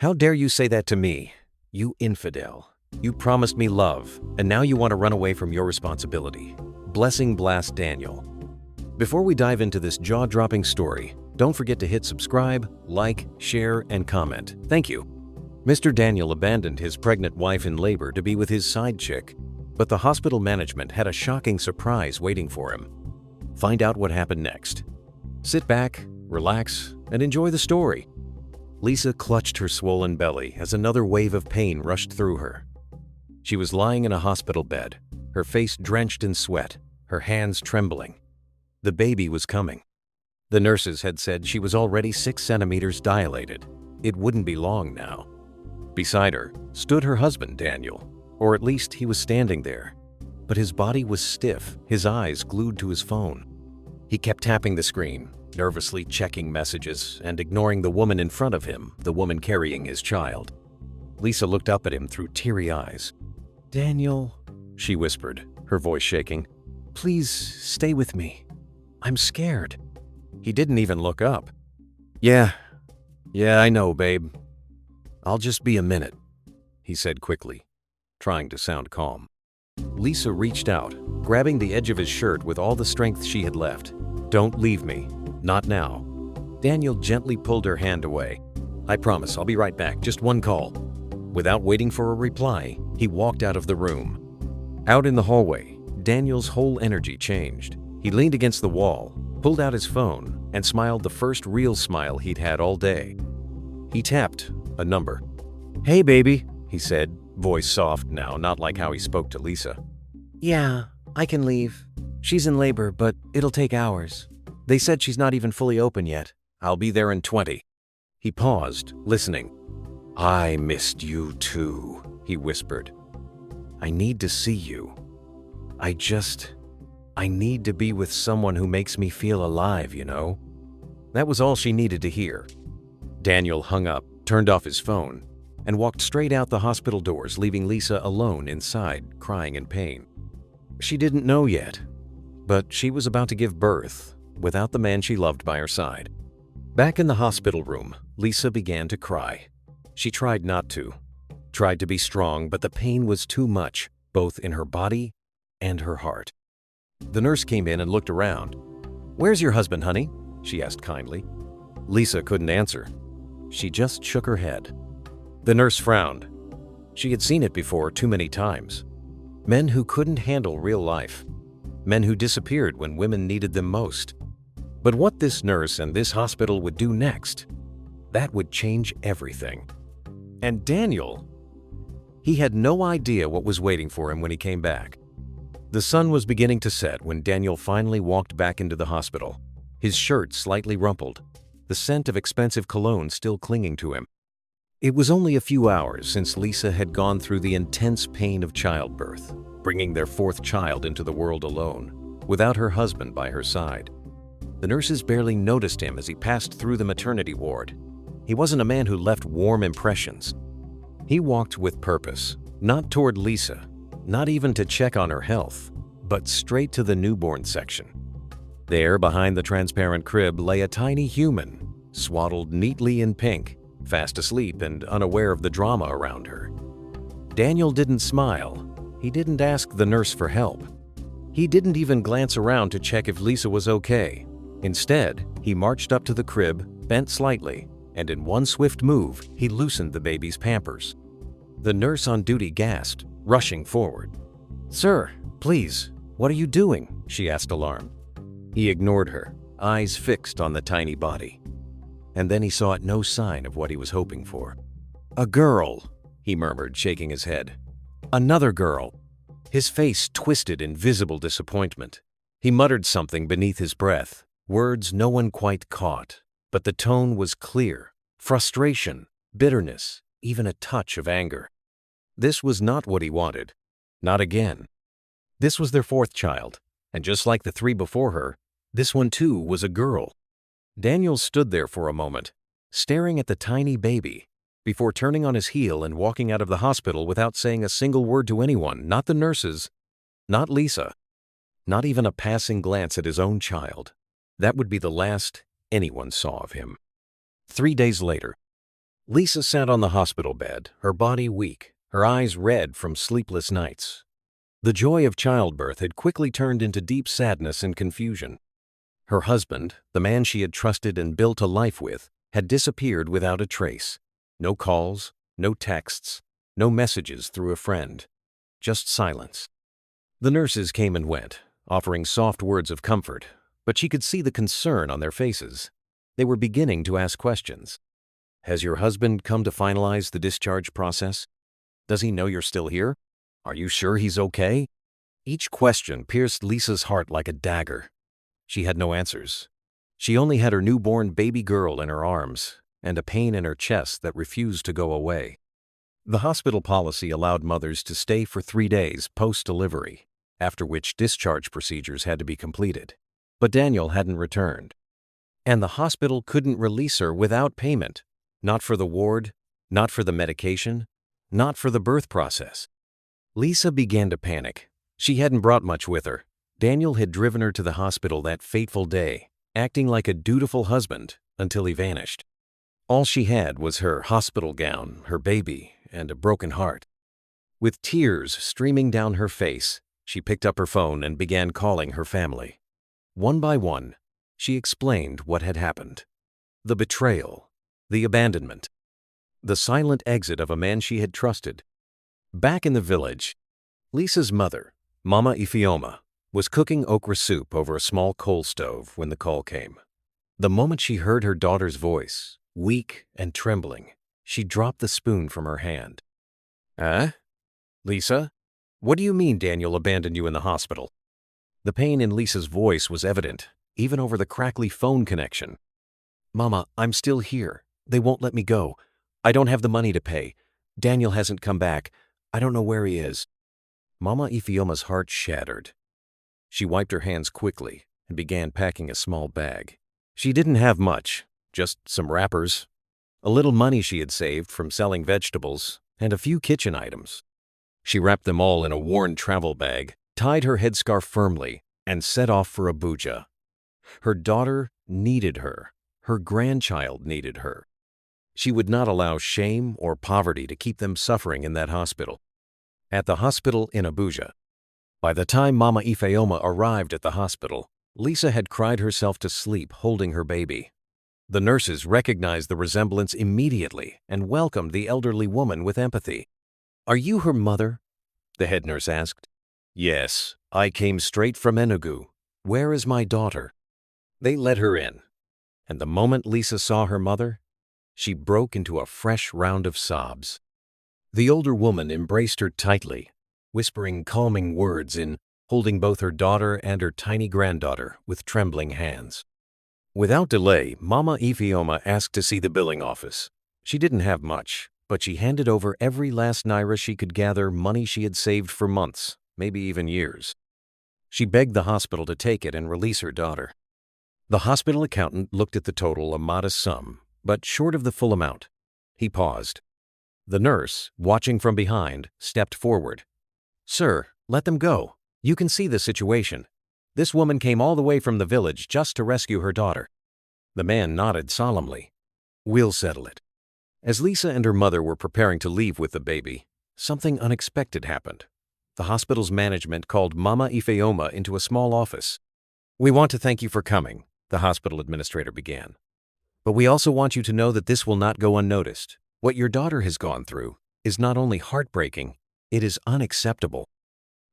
How dare you say that to me? You infidel. You promised me love, and now you want to run away from your responsibility. Blessing blast Daniel. Before we dive into this jaw-dropping story, don't forget to hit subscribe, like, share, and comment. Thank you. Mr. Daniel abandoned his pregnant wife in labor to be with his side chick, but the hospital management had a shocking surprise waiting for him. Find out what happened next. Sit back, relax, and enjoy the story. Lisa clutched her swollen belly as another wave of pain rushed through her. She was lying in a hospital bed, her face drenched in sweat, her hands trembling. The baby was coming. The nurses had said she was already 6 centimeters dilated. It wouldn't be long now. Beside her stood her husband, Daniel, or at least he was standing there. But his body was stiff, his eyes glued to his phone. He kept tapping the screen, nervously checking messages and ignoring the woman in front of him, the woman carrying his child. Lisa looked up at him through teary eyes. "Daniel," she whispered, her voice shaking, "please stay with me. I'm scared." He didn't even look up. Yeah, I know, babe. I'll just be a minute," he said quickly, trying to sound calm. Lisa reached out, grabbing the edge of his shirt with all the strength she had left. "Don't leave me. Not now." Daniel gently pulled her hand away. "I promise I'll be right back, just one call." Without waiting for a reply, he walked out of the room. Out in the hallway, Daniel's whole energy changed. He leaned against the wall, pulled out his phone, and smiled the first real smile he'd had all day. He tapped a number. "Hey, baby," he said, voice soft now, not like how he spoke to Lisa. "Yeah, I can leave. She's in labor, but it'll take hours. They said she's not even fully open yet. I'll be there in 20. He paused, listening. "I missed you too," he whispered. "I need to see you. I need to be with someone who makes me feel alive, you know?" That was all she needed to hear. Daniel hung up, turned off his phone, and walked straight out the hospital doors, leaving Lisa alone inside, crying in pain. She didn't know yet, but she was about to give birth without the man she loved by her side. Back in the hospital room, Lisa began to cry. She tried not to, tried to be strong, but the pain was too much, both in her body and her heart. The nurse came in and looked around. "Where's your husband, honey?" she asked kindly. Lisa couldn't answer. She just shook her head. The nurse frowned. She had seen it before too many times. Men who couldn't handle real life. Men who disappeared when women needed them most. But what this nurse and this hospital would do next, that would change everything. And Daniel, he had no idea what was waiting for him when he came back. The sun was beginning to set when Daniel finally walked back into the hospital, his shirt slightly rumpled, the scent of expensive cologne still clinging to him. It was only a few hours since Lisa had gone through the intense pain of childbirth, bringing their 4th child into the world alone, without her husband by her side. The nurses barely noticed him as he passed through the maternity ward. He wasn't a man who left warm impressions. He walked with purpose, not toward Lisa, not even to check on her health, but straight to the newborn section. There, behind the transparent crib, lay a tiny human, swaddled neatly in pink, fast asleep and unaware of the drama around her. Daniel didn't smile. He didn't ask the nurse for help. He didn't even glance around to check if Lisa was okay. Instead, he marched up to the crib, bent slightly, and in one swift move, he loosened the baby's pampers. The nurse on duty gasped, rushing forward. "Sir, please, what are you doing?" she asked, alarmed. He ignored her, eyes fixed on the tiny body. And then he saw no sign of what he was hoping for. "A girl," he murmured, shaking his head. "Another girl." His face twisted in visible disappointment. He muttered something beneath his breath, words no one quite caught, but the tone was clear. Frustration, bitterness, even a touch of anger. This was not what he wanted. Not again. This was their 4th child, and just like the 3 before her, this one too was a girl. Daniel stood there for a moment, staring at the tiny baby, before turning on his heel and walking out of the hospital without saying a single word to anyone, not the nurses, not Lisa, not even a passing glance at his own child. That would be the last anyone saw of him. 3 days later. Lisa sat on the hospital bed, her body weak, her eyes red from sleepless nights. The joy of childbirth had quickly turned into deep sadness and confusion. Her husband, the man she had trusted and built a life with, had disappeared without a trace. No calls, no texts, no messages through a friend. Just silence. The nurses came and went, offering soft words of comfort, but she could see the concern on their faces. They were beginning to ask questions. Has your husband come to finalize the discharge process? Does he know you're still here? Are you sure he's okay? Each question pierced Lisa's heart like a dagger. She had no answers. She only had her newborn baby girl in her arms and a pain in her chest that refused to go away. The hospital policy allowed mothers to stay for 3 days post-delivery, after which discharge procedures had to be completed. But Daniel hadn't returned. And the hospital couldn't release her without payment. Not for the ward, not for the medication, not for the birth process. Lisa began to panic. She hadn't brought much with her. Daniel had driven her to the hospital that fateful day, acting like a dutiful husband, until he vanished. All she had was her hospital gown, her baby, and a broken heart. With tears streaming down her face, she picked up her phone and began calling her family. One by one, she explained what had happened. The betrayal, the abandonment, the silent exit of a man she had trusted. Back in the village, Lisa's mother, Mama Ifeoma, was cooking okra soup over a small coal stove when the call came. The moment she heard her daughter's voice, weak and trembling, she dropped the spoon from her hand. Lisa? What do you mean Daniel abandoned you in the hospital? The pain in Lisa's voice was evident, even over the crackly phone connection. Mama, I'm still here. They won't let me go. I don't have the money to pay. Daniel hasn't come back. I don't know where he is. Mama Ifeoma's heart shattered. She wiped her hands quickly and began packing a small bag. She didn't have much, just some wrappers, a little money she had saved from selling vegetables, and a few kitchen items. She wrapped them all in a worn travel bag, tied her headscarf firmly, and set off for Abuja. Her daughter needed her. Her grandchild needed her. She would not allow shame or poverty to keep them suffering in that hospital. At the hospital in Abuja. By the time Mama Ifeoma arrived at the hospital, Lisa had cried herself to sleep holding her baby. The nurses recognized the resemblance immediately and welcomed the elderly woman with empathy. Are you her mother? The head nurse asked. Yes, I came straight from Enugu. Where is my daughter? They let her in. And the moment Lisa saw her mother, she broke into a fresh round of sobs. The older woman embraced her tightly, whispering calming words holding both her daughter and her tiny granddaughter with trembling hands. Without delay, Mama Ifeoma asked to see the billing office. She didn't have much, but she handed over every last naira she could gather, money she had saved for months, maybe even years. She begged the hospital to take it and release her daughter. The hospital accountant looked at the total, a modest sum, but short of the full amount. He paused. The nurse, watching from behind, stepped forward. Sir, let them go. You can see the situation. This woman came all the way from the village just to rescue her daughter. The man nodded solemnly. We'll settle it. As Lisa and her mother were preparing to leave with the baby, something unexpected happened. The hospital's management called Mama Ifeoma into a small office. We want to thank you for coming, the hospital administrator began. But we also want you to know that this will not go unnoticed. What your daughter has gone through is not only heartbreaking, it is unacceptable.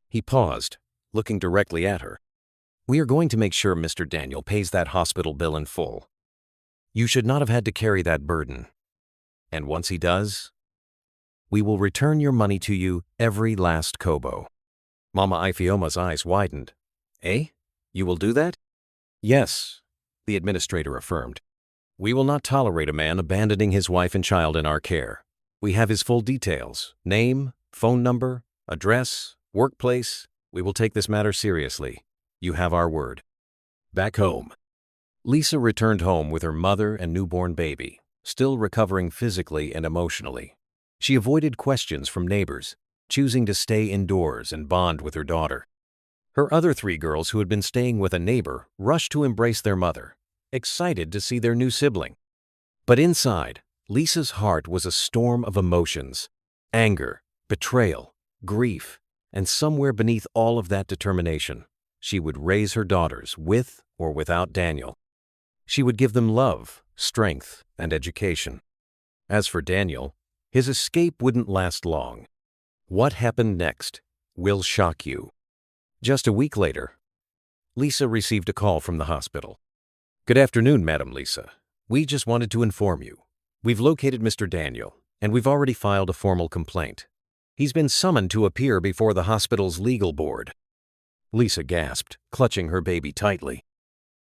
He paused, looking directly at her. We are going to make sure Mr. Daniel pays that hospital bill in full. You should not have had to carry that burden. And once he does, we will return your money to you, every last kobo. Mama Ifeoma's eyes widened. Eh? You will do that? Yes, the administrator affirmed. We will not tolerate a man abandoning his wife and child in our care. We have his full details, name, phone number, address, workplace. We will take this matter seriously. You have our word. Back home. Lisa returned home with her mother and newborn baby, still recovering physically and emotionally. She avoided questions from neighbors, choosing to stay indoors and bond with her daughter. Her other 3 girls who had been staying with a neighbor rushed to embrace their mother, excited to see their new sibling. But inside, Lisa's heart was a storm of emotions: anger, betrayal, grief, and somewhere beneath all of that determination, she would raise her daughters with or without Daniel. She would give them love, strength, and education. As for Daniel, his escape wouldn't last long. What happened next will shock you. Just a week later, Lisa received a call from the hospital. "Good afternoon, Madam Lisa. We just wanted to inform you. We've located Mr. Daniel, and we've already filed a formal complaint. He's been summoned to appear before the hospital's legal board." Lisa gasped, clutching her baby tightly.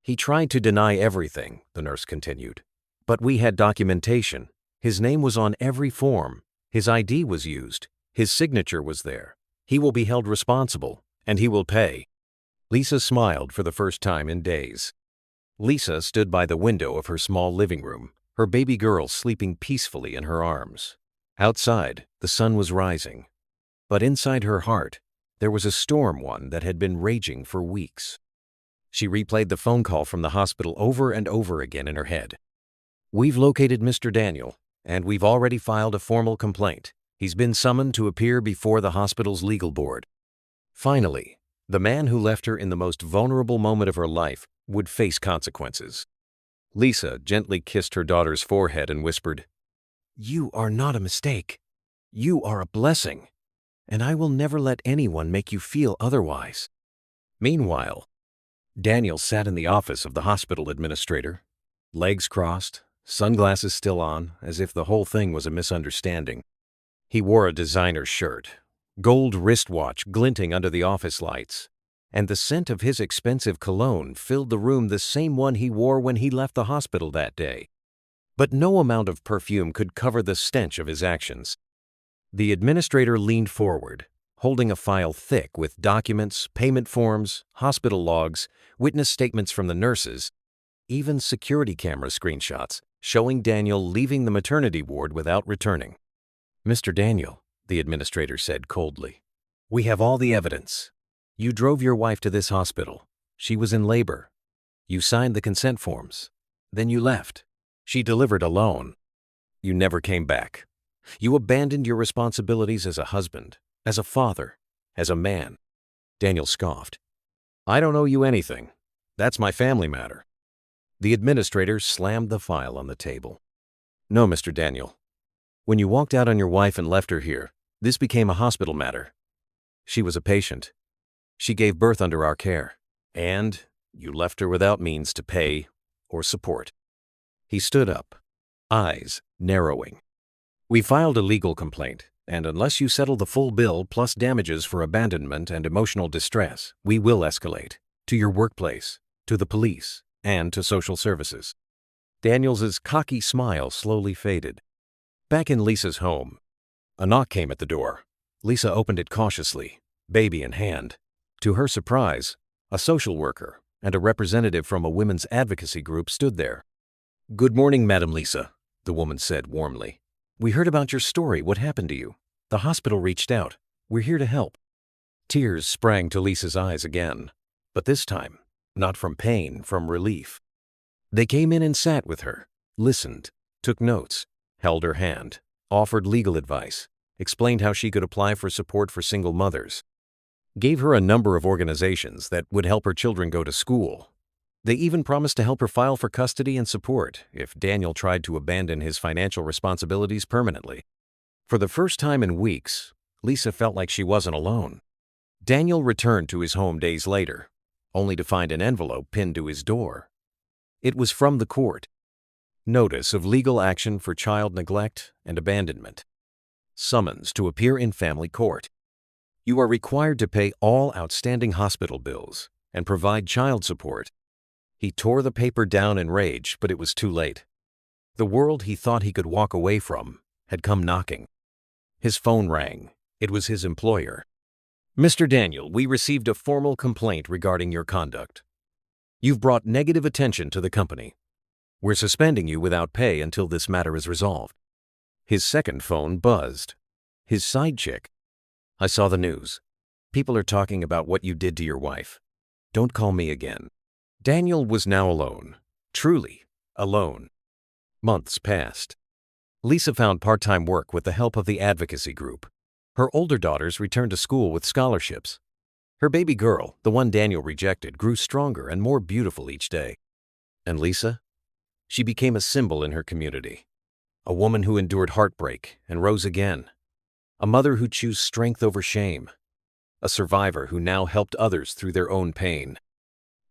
"He tried to deny everything," the nurse continued. "But we had documentation. His name was on every form. His ID was used. His signature was there. He will be held responsible, and he will pay." Lisa smiled for the first time in days. Lisa stood by the window of her small living room, her baby girl sleeping peacefully in her arms. Outside, the sun was rising. But inside her heart, there was a storm, one that had been raging for weeks. She replayed the phone call from the hospital over and over again in her head. "We've located Mr. Daniel, and we've already filed a formal complaint. He's been summoned to appear before the hospital's legal board." Finally, the man who left her in the most vulnerable moment of her life would face consequences. Lisa gently kissed her daughter's forehead and whispered, "You are not a mistake. You are a blessing, and I will never let anyone make you feel otherwise." Meanwhile, Daniel sat in the office of the hospital administrator, legs crossed, sunglasses still on, as if the whole thing was a misunderstanding. He wore a designer shirt, gold wristwatch glinting under the office lights, and the scent of his expensive cologne filled the room, the same one he wore when he left the hospital that day. But no amount of perfume could cover the stench of his actions. The administrator leaned forward, holding a file thick with documents, payment forms, hospital logs, witness statements from the nurses, even security camera screenshots showing Daniel leaving the maternity ward without returning. "Mr. Daniel," the administrator said coldly, "we have all the evidence. You drove your wife to this hospital. She was in labor. You signed the consent forms. Then you left. She delivered alone. You never came back. You abandoned your responsibilities as a husband, as a father, as a man." Daniel scoffed. "I don't owe you anything. That's my family matter." The administrator slammed the file on the table. "No, Mr. Daniel. When you walked out on your wife and left her here, this became a hospital matter. She was a patient. She gave birth under our care, and you left her without means to pay or support." He stood up, eyes narrowing. "We filed a legal complaint, and unless you settle the full bill plus damages for abandonment and emotional distress, we will escalate to your workplace, to the police, and to social services." Daniel's cocky smile slowly faded. Back in Lisa's home, a knock came at the door. Lisa opened it cautiously, baby in hand. To her surprise, a social worker and a representative from a women's advocacy group stood there. "Good morning, Madam Lisa," the woman said warmly. "We heard about your story. What happened to you? The hospital reached out. We're here to help." Tears sprang to Lisa's eyes again, but this time, not from pain, from relief. They came in and sat with her, listened, took notes, held her hand, offered legal advice, explained how she could apply for support for single mothers, gave her a number of organizations that would help her children go to school. They even promised to help her file for custody and support if Daniel tried to abandon his financial responsibilities permanently. For the first time in weeks, Lisa felt like she wasn't alone. Daniel returned to his home days later, only to find an envelope pinned to his door. It was from the court. Notice of legal action for child neglect and abandonment. Summons to appear in family court. You are required to pay all outstanding hospital bills and provide child support. He tore the paper down in rage, but it was too late. The world he thought he could walk away from had come knocking. His phone rang. It was his employer. "Mr. Daniel, we received a formal complaint regarding your conduct. You've brought negative attention to the company. We're suspending you without pay until this matter is resolved." His second phone buzzed. His side chick. "I saw the news. People are talking about what you did to your wife. Don't call me again." Daniel was now alone, truly alone. Months passed. Lisa found part-time work with the help of the advocacy group. Her older daughters returned to school with scholarships. Her baby girl, the one Daniel rejected, grew stronger and more beautiful each day. And Lisa? She became a symbol in her community. A woman who endured heartbreak and rose again. A mother who chose strength over shame. A survivor who now helped others through their own pain.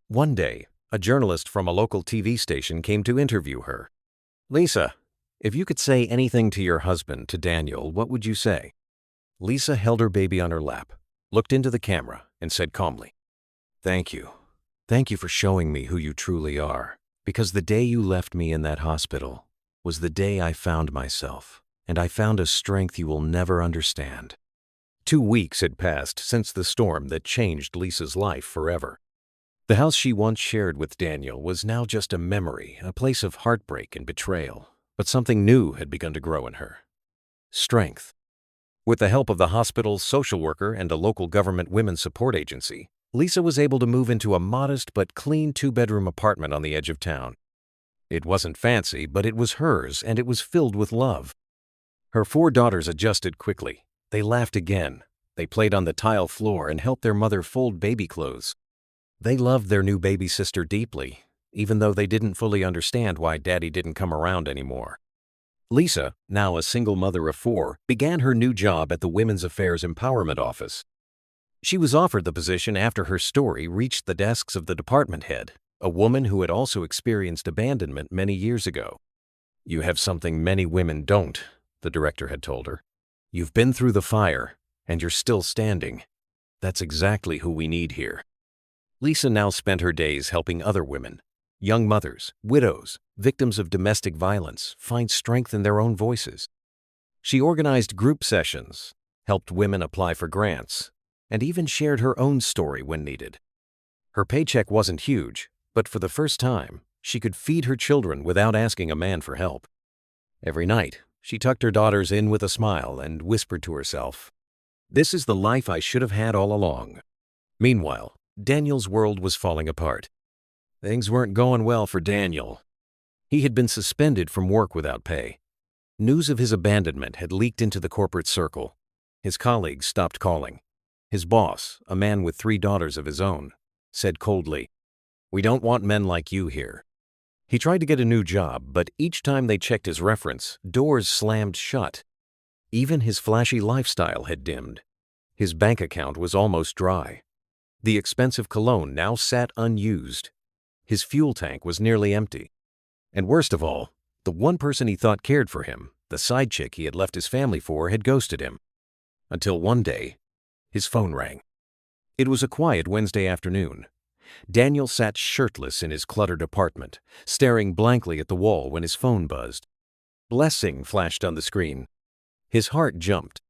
One day, a journalist from a local TV station came to interview her. "Lisa, if you could say anything to your husband, to Daniel, what would you say?" Lisa held her baby on her lap, looked into the camera, and said calmly, "Thank you. Thank you for showing me who you truly are. Because the day you left me in that hospital was the day I found myself, and I found a strength you will never understand." 2 weeks had passed since the storm that changed Lisa's life forever. The house she once shared with Daniel was now just a memory, a place of heartbreak and betrayal. But something new had begun to grow in her. Strength. With the help of the hospital, social worker, and a local government women's support agency, Lisa was able to move into a modest but clean 2-bedroom apartment on the edge of town. It wasn't fancy, but it was hers, and it was filled with love. Her 4 daughters adjusted quickly. They laughed again. They played on the tile floor and helped their mother fold baby clothes. They loved their new baby sister deeply, even though they didn't fully understand why Daddy didn't come around anymore. Lisa, now a single mother of 4, began her new job at the Women's Affairs Empowerment Office. She was offered the position after her story reached the desks of the department head, a woman who had also experienced abandonment many years ago. "You have something many women don't," the director had told her. "You've been through the fire, and you're still standing. That's exactly who we need here." Lisa now spent her days helping other women, young mothers, widows, victims of domestic violence, find strength in their own voices. She organized group sessions, helped women apply for grants, and even shared her own story when needed. Her paycheck wasn't huge, but for the first time, she could feed her children without asking a man for help. Every night, she tucked her daughters in with a smile and whispered to herself, "This is the life I should have had all along." Meanwhile, Daniel's world was falling apart. Things weren't going well for Daniel. He had been suspended from work without pay. News of his abandonment had leaked into the corporate circle. His colleagues stopped calling. His boss, a man with 3 daughters of his own, said coldly, "We don't want men like you here." He tried to get a new job, but each time they checked his reference, doors slammed shut. Even his flashy lifestyle had dimmed. His bank account was almost dry. The expensive cologne now sat unused. His fuel tank was nearly empty. And worst of all, the one person he thought cared for him, the side chick he had left his family for, had ghosted him. Until one day, his phone rang. It was a quiet Wednesday afternoon. Daniel sat shirtless in his cluttered apartment, staring blankly at the wall when his phone buzzed. "Blessing" flashed on the screen. His heart jumped.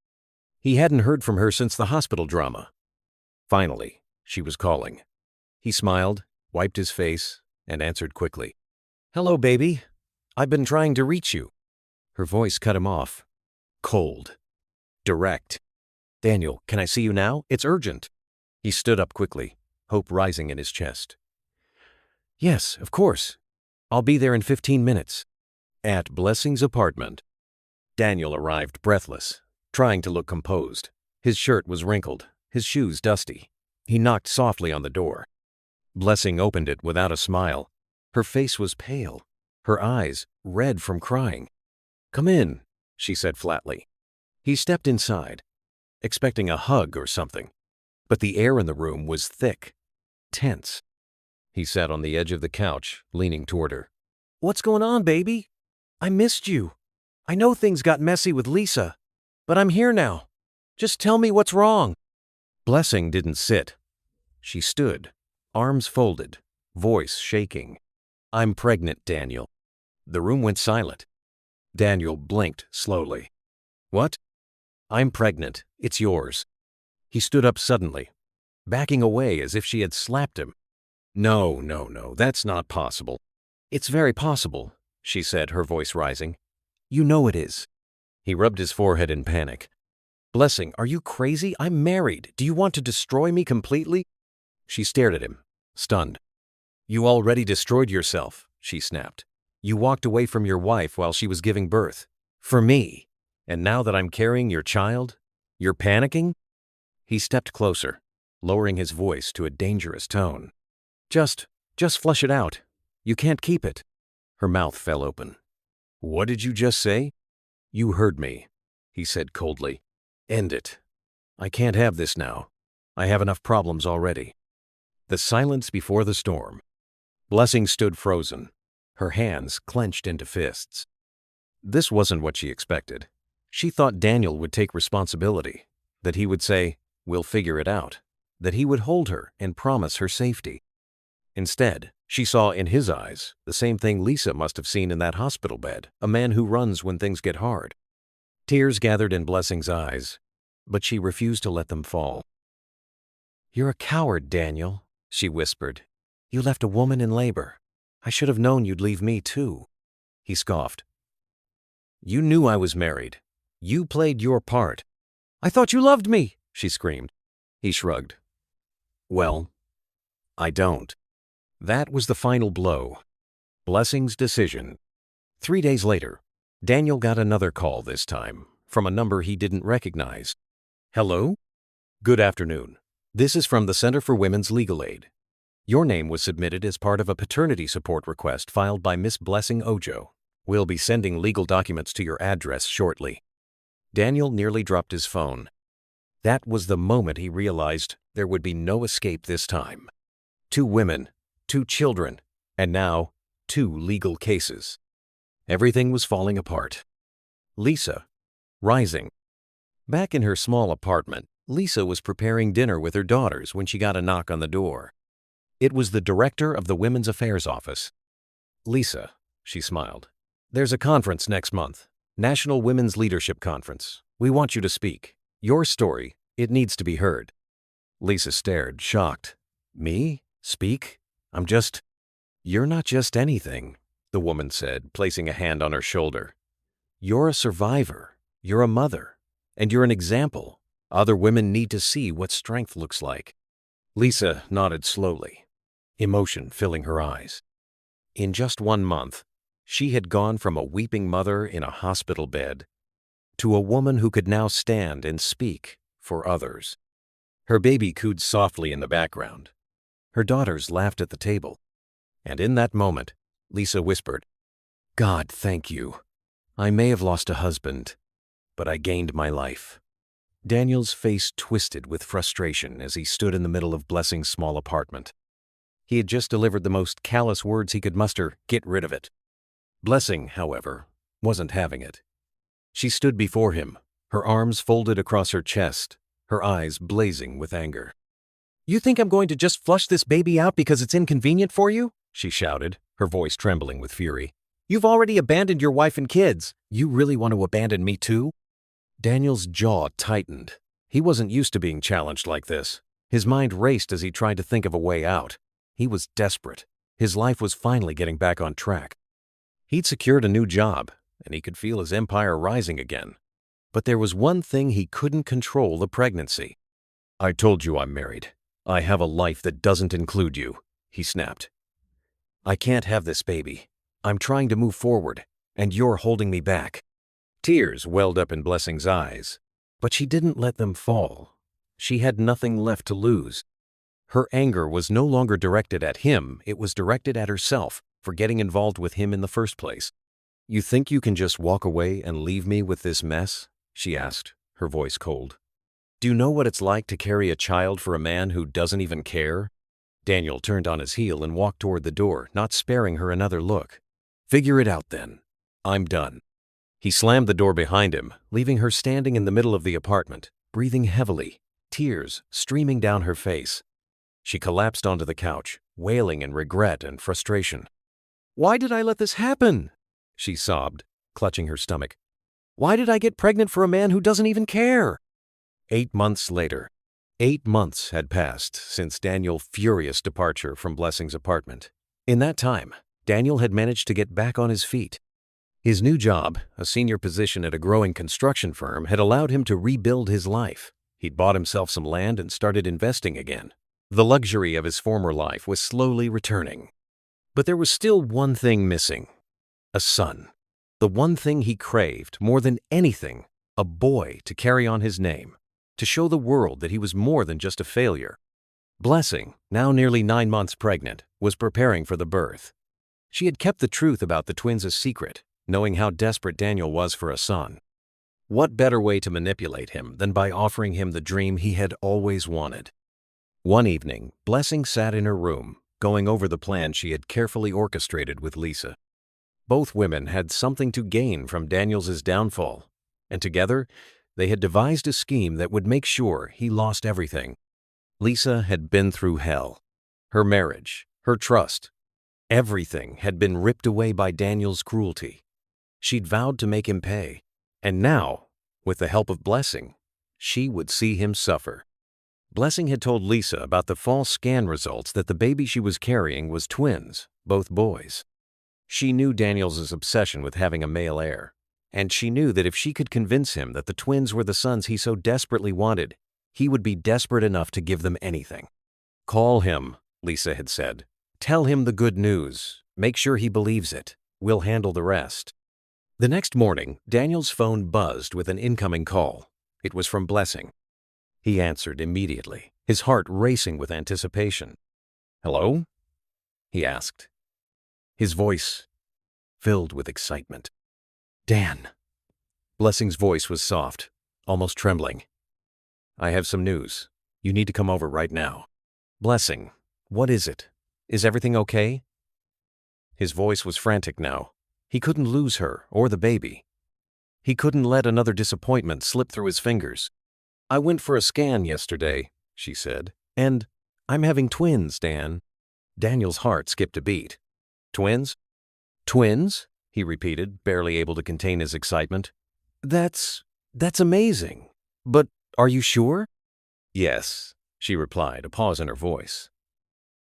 He hadn't heard from her since the hospital drama. Finally, she was calling. He smiled, wiped his face, and answered quickly. "Hello, baby. I've been trying to reach you." Her voice cut him off. Cold. Direct. "Daniel, can I see you now? It's urgent." He stood up quickly, hope rising in his chest. "Yes, of course. I'll be there in 15 minutes. At Blessing's apartment." Daniel arrived breathless, trying to look composed. His shirt was wrinkled, his shoes dusty. He knocked softly on the door. Blessing opened it without a smile. Her face was pale, her eyes red from crying. "Come in," she said flatly. He stepped inside, expecting a hug or something. But the air in the room was thick, tense. He sat on the edge of the couch, leaning toward her. "What's going on, baby? I missed you. I know things got messy with Lisa, but I'm here now. Just tell me what's wrong." Blessing didn't sit. She stood, arms folded, voice shaking. "I'm pregnant, Daniel." The room went silent. Daniel blinked slowly. "What?" "I'm pregnant. It's yours." He stood up suddenly, backing away as if she had slapped him. No, that's not possible." "It's very possible," she said, her voice rising. "You know it is." He rubbed his forehead in panic. "Blessing, are you crazy? I'm married. Do you want to destroy me completely?" She stared at him, stunned. "You already destroyed yourself," she snapped. "You walked away from your wife while she was giving birth. For me. And now that I'm carrying your child, you're panicking? He stepped closer, lowering his voice to a dangerous tone. Just flush it out. You can't keep it. Her mouth fell open. What did you just say? You heard me, he said coldly. End it. I can't have this now. I have enough problems already. The silence before the storm. Blessing stood frozen, her hands clenched into fists. This wasn't what she expected. She thought Daniel would take responsibility, that he would say, "We'll figure it out," that he would hold her and promise her safety. Instead, she saw in his eyes the same thing Lisa must have seen in that hospital bed, a man who runs when things get hard. Tears gathered in Blessing's eyes, but she refused to let them fall. You're a coward, Daniel, she whispered. You left a woman in labor. I should have known you'd leave me too. He scoffed. You knew I was married. You played your part. I thought you loved me, she screamed. He shrugged. Well, I don't. That was the final blow. Blessing's decision. 3 days later, Daniel got another call this time, from a number he didn't recognize. Hello? Good afternoon. This is from the Center for Women's Legal Aid. Your name was submitted as part of a paternity support request filed by Miss Blessing Ojo. We'll be sending legal documents to your address shortly. Daniel nearly dropped his phone. That was the moment he realized there would be no escape this time. 2 women, 2 children, and now 2 legal cases. Everything was falling apart. Lisa, rising. Back in her small apartment, Lisa was preparing dinner with her daughters when she got a knock on the door. It was the director of the Women's Affairs Office. Lisa, she smiled. There's a conference next month, National Women's Leadership Conference. We want you to speak. Your story, it needs to be heard. Lisa stared, shocked. Me? Speak? You're not just anything, the woman said, placing a hand on her shoulder. You're a survivor. You're a mother. And you're an example. Other women need to see what strength looks like. Lisa nodded slowly, emotion filling her eyes. In just 1 month, she had gone from a weeping mother in a hospital bed to a woman who could now stand and speak for others. Her baby cooed softly in the background. Her daughters laughed at the table. And in that moment, Lisa whispered, God, thank you. I may have lost a husband, but I gained my life. Daniel's face twisted with frustration as he stood in the middle of Blessing's small apartment. He had just delivered the most callous words he could muster, get rid of it. Blessing, however, wasn't having it. She stood before him, her arms folded across her chest, her eyes blazing with anger. You think I'm going to just flush this baby out because it's inconvenient for you? She shouted, her voice trembling with fury. You've already abandoned your wife and kids. You really want to abandon me too? Daniel's jaw tightened. He wasn't used to being challenged like this. His mind raced as he tried to think of a way out. He was desperate. His life was finally getting back on track. He'd secured a new job, and he could feel his empire rising again. But there was one thing he couldn't control: the pregnancy. I told you I'm married. I have a life that doesn't include you, he snapped. I can't have this baby. I'm trying to move forward, and you're holding me back. Tears welled up in Blessing's eyes, but she didn't let them fall. She had nothing left to lose. Her anger was no longer directed at him, it was directed at herself for getting involved with him in the first place. You think you can just walk away and leave me with this mess? She asked, her voice cold. Do you know what it's like to carry a child for a man who doesn't even care? Daniel turned on his heel and walked toward the door, not sparing her another look. Figure it out then. I'm done. He slammed the door behind him, leaving her standing in the middle of the apartment, breathing heavily, tears streaming down her face. She collapsed onto the couch, wailing in regret and frustration. Why did I let this happen? She sobbed, clutching her stomach. Why did I get pregnant for a man who doesn't even care? 8 months later. 8 months had passed since Daniel's furious departure from Blessing's apartment. In that time, Daniel had managed to get back on his feet. His new job, a senior position at a growing construction firm, had allowed him to rebuild his life. He'd bought himself some land and started investing again. The luxury of his former life was slowly returning. But there was still one thing missing: a son. The one thing he craved more than anything, a boy to carry on his name, to show the world that he was more than just a failure. Blessing, now nearly 9 months pregnant, was preparing for the birth. She had kept the truth about the twins a secret, knowing how desperate Daniel was for a son. What better way to manipulate him than by offering him the dream he had always wanted? One evening, Blessing sat in her room, going over the plan she had carefully orchestrated with Lisa. Both women had something to gain from Daniel's downfall, and together they had devised a scheme that would make sure he lost everything. Lisa had been through hell. Her marriage, her trust, everything had been ripped away by Daniel's cruelty. She'd vowed to make him pay, and now, with the help of Blessing, she would see him suffer. Blessing had told Lisa about the false scan results that the baby she was carrying was twins, both boys. She knew Daniel's obsession with having a male heir, and she knew that if she could convince him that the twins were the sons he so desperately wanted, he would be desperate enough to give them anything. "Call him," Lisa had said. "Tell him the good news. Make sure he believes it. We'll handle the rest." The next morning, Daniel's phone buzzed with an incoming call. It was from Blessing. He answered immediately, his heart racing with anticipation. "Hello?" he asked, his voice filled with excitement. "Dan." Blessing's voice was soft, almost trembling. "I have some news. You need to come over right now." "Blessing, what is it? Is everything okay?" His voice was frantic now. He couldn't lose her or the baby. He couldn't let another disappointment slip through his fingers. "I went for a scan yesterday," she said, "and I'm having twins, Dan." Daniel's heart skipped a beat. "Twins? Twins?" he repeated, barely able to contain his excitement. That's amazing. But are you sure?" "Yes," she replied, a pause in her voice.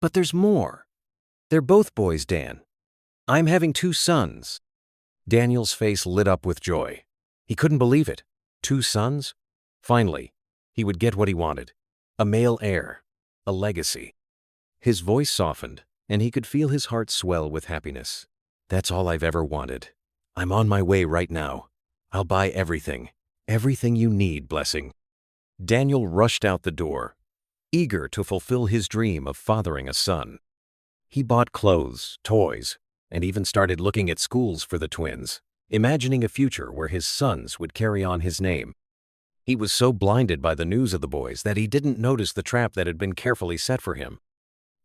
"But there's more. They're both boys, Dan. I'm having 2 sons." Daniel's face lit up with joy. He couldn't believe it. 2 sons? Finally, he would get what he wanted. A male heir. A legacy. His voice softened, and he could feel his heart swell with happiness. "That's all I've ever wanted. I'm on my way right now. I'll buy everything. Everything you need, Blessing." Daniel rushed out the door, eager to fulfill his dream of fathering a son. He bought clothes, toys, and even started looking at schools for the twins, imagining a future where his sons would carry on his name. He was so blinded by the news of the boys that he didn't notice the trap that had been carefully set for him.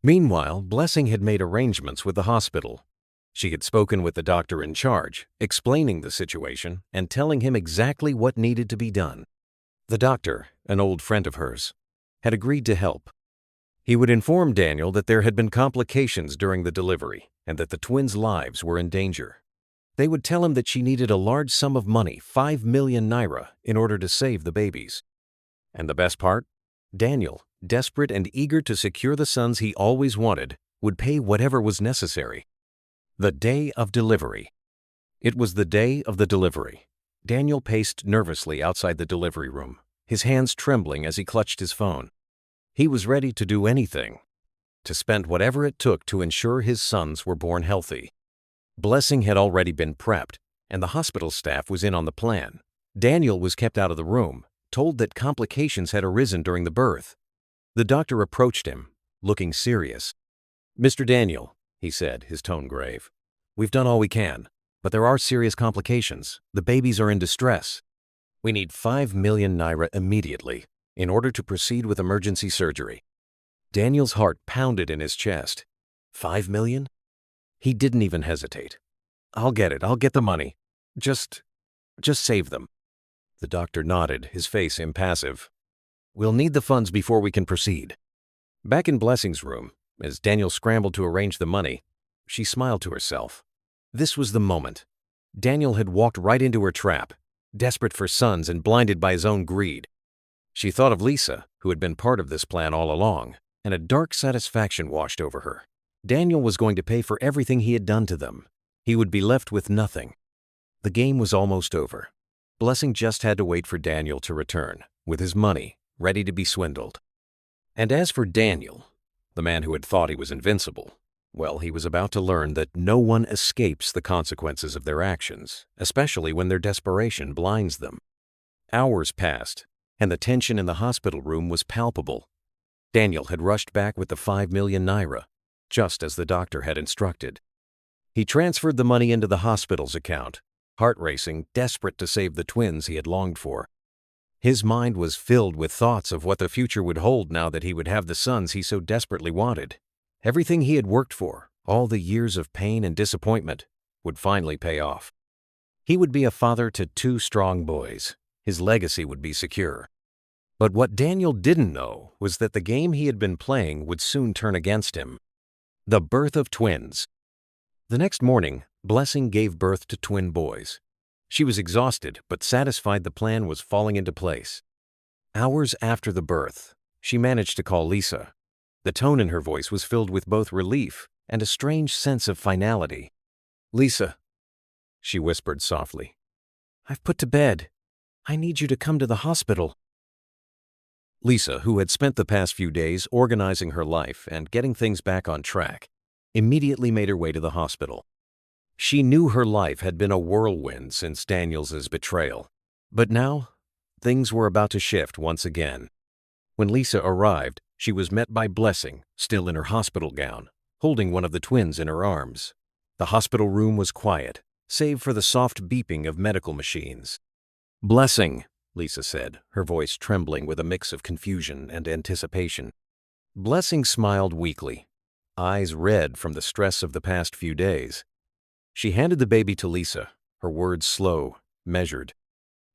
Meanwhile, Blessing had made arrangements with the hospital. She had spoken with the doctor in charge, explaining the situation and telling him exactly what needed to be done. The doctor, an old friend of hers, had agreed to help. He would inform Daniel that there had been complications during the delivery and that the twins' lives were in danger. They would tell him that she needed a large sum of money, 5 million naira, in order to save the babies. And the best part? Daniel, desperate and eager to secure the sons he always wanted, would pay whatever was necessary. The day of delivery. It was the day of the delivery. Daniel paced nervously outside the delivery room, his hands trembling as he clutched his phone. He was ready to do anything, to spend whatever it took to ensure his sons were born healthy. Blessing had already been prepped, and the hospital staff was in on the plan. Daniel was kept out of the room, told that complications had arisen during the birth. The doctor approached him, looking serious. "Mr. Daniel," he said, his tone grave, "we've done all we can, but there are serious complications. The babies are in distress. We need 5 million naira immediately in order to proceed with emergency surgery." Daniel's heart pounded in his chest. 5 million? He didn't even hesitate. I'll get it. I'll get the money. Just save them." The doctor nodded, his face impassive. "We'll need the funds before we can proceed." Back in Blessing's room, as Daniel scrambled to arrange the money, she smiled to herself. This was the moment. Daniel had walked right into her trap, desperate for sons and blinded by his own greed. She thought of Lisa, who had been part of this plan all along, and a dark satisfaction washed over her. Daniel was going to pay for everything he had done to them. He would be left with nothing. The game was almost over. Blessing just had to wait for Daniel to return, with his money ready to be swindled. And as for Daniel, the man who had thought he was invincible, Well, he was about to learn that no one escapes the consequences of their actions, especially when their desperation blinds them. Hours passed, and the tension in the hospital room was palpable. Daniel had rushed back with the 5 million naira, just as the doctor had instructed. He transferred the money into the hospital's account, heart racing, desperate to save the twins he had longed for. His mind was filled with thoughts of what the future would hold now that he would have the sons he so desperately wanted. Everything he had worked for, all the years of pain and disappointment, would finally pay off. He would be a father to 2 strong boys. His legacy would be secure. But what Daniel didn't know was that the game he had been playing would soon turn against him. The birth of twins. The next morning, Blessing gave birth to twin boys. She was exhausted, but satisfied the plan was falling into place. Hours after the birth, she managed to call Lisa. The tone in her voice was filled with both relief and a strange sense of finality. "Lisa," she whispered softly, "I've put to bed. I need you to come to the hospital." Lisa, who had spent the past few days organizing her life and getting things back on track, immediately made her way to the hospital. She knew her life had been a whirlwind since Daniel's betrayal, but now things were about to shift once again. When Lisa arrived, she was met by Blessing, still in her hospital gown, holding one of the twins in her arms. The hospital room was quiet, save for the soft beeping of medical machines. "Blessing," Lisa said, her voice trembling with a mix of confusion and anticipation. Blessing smiled weakly, eyes red from the stress of the past few days. She handed the baby to Lisa, her words slow, measured.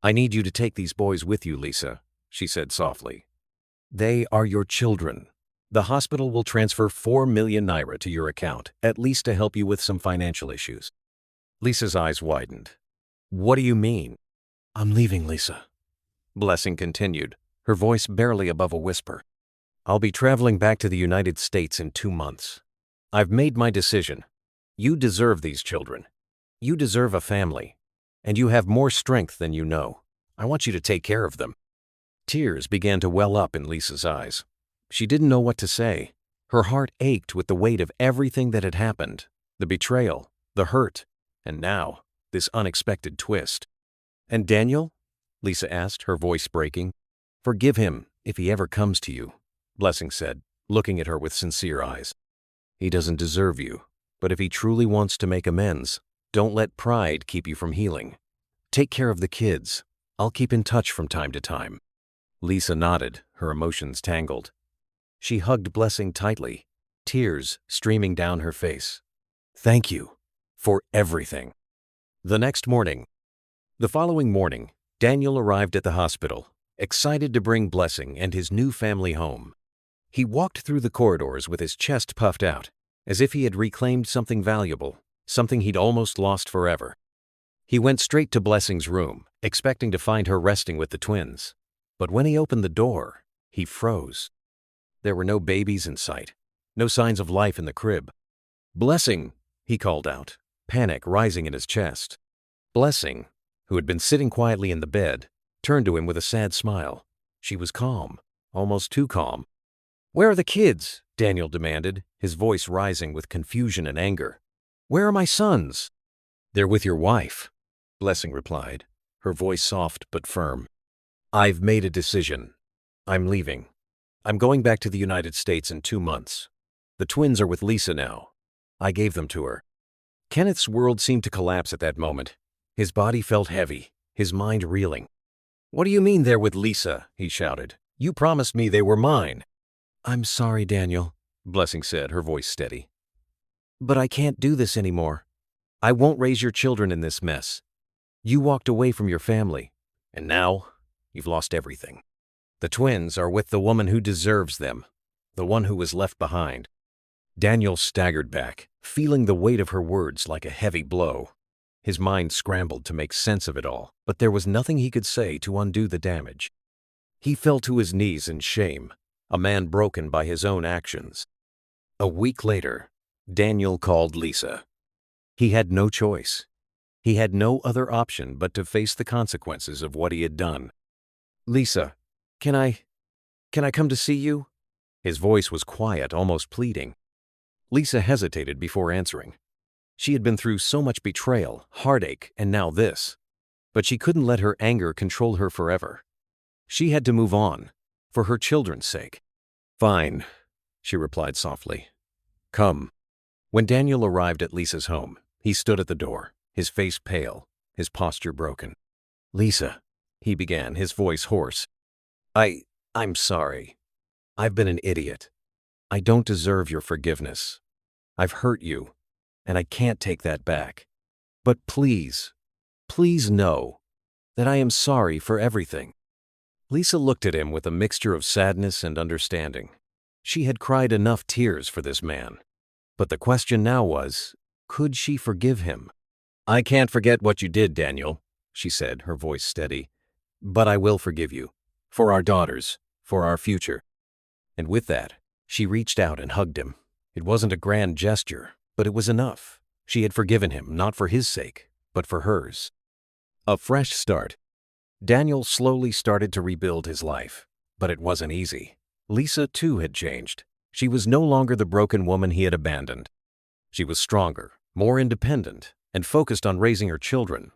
"I need you to take these boys with you, Lisa," she said softly. "They are your children. The hospital will transfer 4 million naira to your account, at least to help you with some financial issues." Lisa's eyes widened. "What do you mean?" "I'm leaving, Lisa," Blessing continued, her voice barely above a whisper. "I'll be traveling back to the United States in 2 months. I've made my decision. You deserve these children. You deserve a family. And you have more strength than you know. I want you to take care of them." Tears began to well up in Lisa's eyes. She didn't know what to say. Her heart ached with the weight of everything that had happened, the betrayal, the hurt, and now, this unexpected twist. "And Daniel?" Lisa asked, her voice breaking. "Forgive him if he ever comes to you," Blessing said, looking at her with sincere eyes. "He doesn't deserve you, but if he truly wants to make amends, don't let pride keep you from healing. Take care of the kids. I'll keep in touch from time to time." Lisa nodded, her emotions tangled. She hugged Blessing tightly, tears streaming down her face. "Thank you for everything." The following morning, Daniel arrived at the hospital, excited to bring Blessing and his new family home. He walked through the corridors with his chest puffed out, as if he had reclaimed something valuable, something he'd almost lost forever. He went straight to Blessing's room, expecting to find her resting with the twins. But when he opened the door, he froze. There were no babies in sight, no signs of life in the crib. "Blessing," he called out, panic rising in his chest. Blessing, who had been sitting quietly in the bed, turned to him with a sad smile. She was calm, almost too calm. "Where are the kids?" Daniel demanded, his voice rising with confusion and anger. "Where are my sons?" "They're with your wife," Blessing replied, her voice soft but firm. "I've made a decision. I'm leaving. I'm going back to the United States in 2 months. The twins are with Lisa now. I gave them to her." Kenneth's world seemed to collapse at that moment. His body felt heavy, his mind reeling. "What do you mean they're with Lisa?" he shouted. "You promised me they were mine." "I'm sorry, Daniel," Blessing said, her voice steady. "But I can't do this anymore. I won't raise your children in this mess. You walked away from your family, and now you've lost everything. The twins are with the woman who deserves them, the one who was left behind." Daniel staggered back, feeling the weight of her words like a heavy blow. His mind scrambled to make sense of it all, but there was nothing he could say to undo the damage. He fell to his knees in shame, a man broken by his own actions. A week later, Daniel called Lisa. He had no choice. He had no other option but to face the consequences of what he had done. "Lisa, can I come to see you?" His voice was quiet, almost pleading. Lisa hesitated before answering. She had been through so much betrayal, heartache, and now this. But she couldn't let her anger control her forever. She had to move on, for her children's sake. "Fine," she replied softly. "Come." When Daniel arrived at Lisa's home, he stood at the door, his face pale, his posture broken. "Lisa," he began, his voice hoarse. I'm sorry. I've been an idiot. I don't deserve your forgiveness. I've hurt you, and I can't take that back. But please, please know that I am sorry for everything." Lisa looked at him with a mixture of sadness and understanding. She had cried enough tears for this man. But the question now was, could she forgive him? "I can't forget what you did, Daniel," she said, her voice steady. "But I will forgive you. For our daughters, for our future." And with that, she reached out and hugged him. It wasn't a grand gesture, but it was enough. She had forgiven him, not for his sake, but for hers. A fresh start. Daniel slowly started to rebuild his life, but it wasn't easy. Lisa, too, had changed. She was no longer the broken woman he had abandoned. She was stronger, more independent, and focused on raising her children.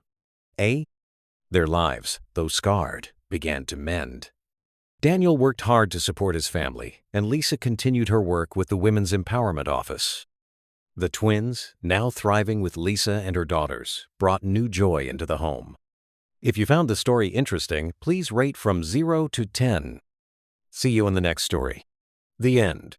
Their lives, though scarred, began to mend. Daniel worked hard to support his family, and Lisa continued her work with the Women's Empowerment Office. The twins, now thriving with Lisa and her daughters, brought new joy into the home. If you found the story interesting, please rate from 0 to 10. See you in the next story. The end.